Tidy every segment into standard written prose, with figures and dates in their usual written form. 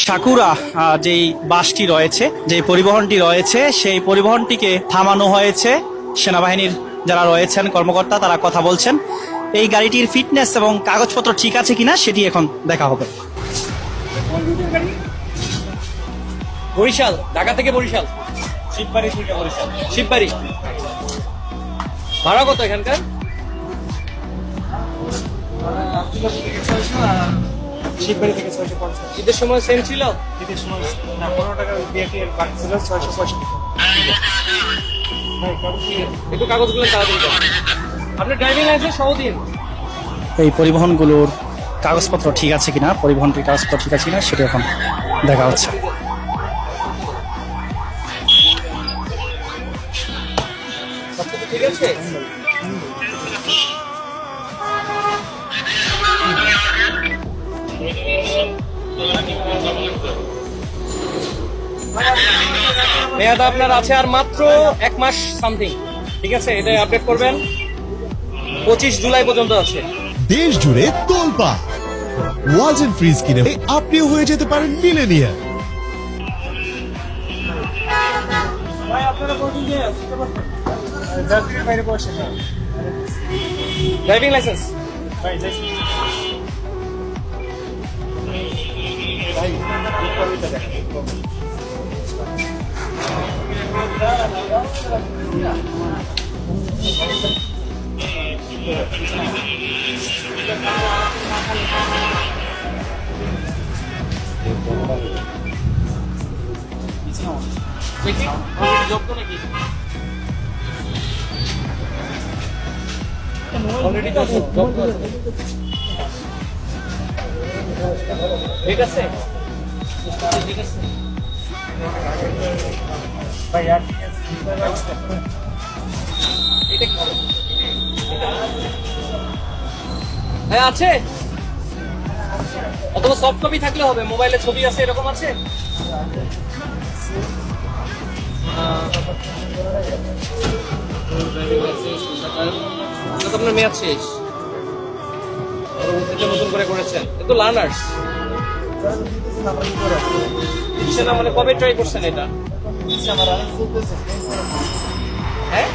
Sakura যেই বাসটি রয়েছে, যে পরিবহনটি রয়েছে, সেই পরিবহনটিকে থামানো হয়েছে। সেনাবাহিনীর যারা রয়েছেন কর্মকর্তা তারা কথা বলছেন। এই গাড়িটির ফিটনেস এবং কাগজপত্র ঠিক আছে কিনা সেটি এখন দেখা হবে। বরিশাল, ঢাকা থেকে বরিশাল, শিববাড়ি থেকে বরিশাল। শিববাড়ি। ভাড়া কত এখানকার? শিববাড়ি থেকে 650। ঈদের সময় সেম ছিল? ঈদের সময় না, 15 টাকা বিআরটি এর বাকি ছিল 665 টাকা। ভাই কাগজ কি? একটু কাগজগুলো তাড়াতাড়ি দেন। আপনার ড্রাইভিং লাইসেন্স সহ দিন। এই পরিবহনগুলোর কাগজপত্র ঠিক আছে কিনা, পরিবহনটির কাগজপত্র ঠিক আছে কিনা সেটা এখন দেখা হচ্ছে। ঠিক আছে। মেয়াদ আপনার আছে আর মাত্র 1 মাস সামথিং। ঠিক আছে, এটা আপডেট করবেন। 25 জুলাই পর্যন্ত আছে। দেশ জুড়ে তোলপা ওয়ালস এন্ড ফ্রিজ কিনে আপনিও হয়ে যেতে পারেন মিলেনিয়ার। ভাই আপনারা কোনদিন যে যাত্রীর বাইরে বসে না। ড্রাইভিং লাইসেন্স ভাই যাইছি। ভাই কবিতা দেখেন। দেখি জব তো নাকি অলরেডি জব তো আছে। ঠিক আছে, ঠিক আছে ভাই আর এটা কি হবে? হ্যাঁ আছে, অথবা সফট কপি থাকলে হবে। মোবাইলে ছবি আছে এরকম আছে? আপনার মেয়াদ শেষ, নতুন করে করেছেন। কিন্তু লার্নার্স না, মানে কবে ট্রাই করছেন এটা? হ্যাঁ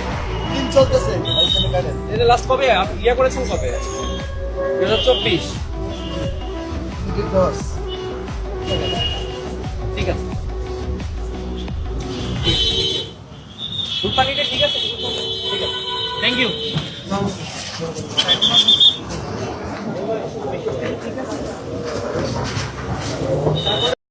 এটা লাস্ট কবে ইয়া করেছেন? কবে? 2024। ঠিক আছে, ফুল পানিটা ঠিক আছে, ঠিক আছে, থ্যাংক ইউ।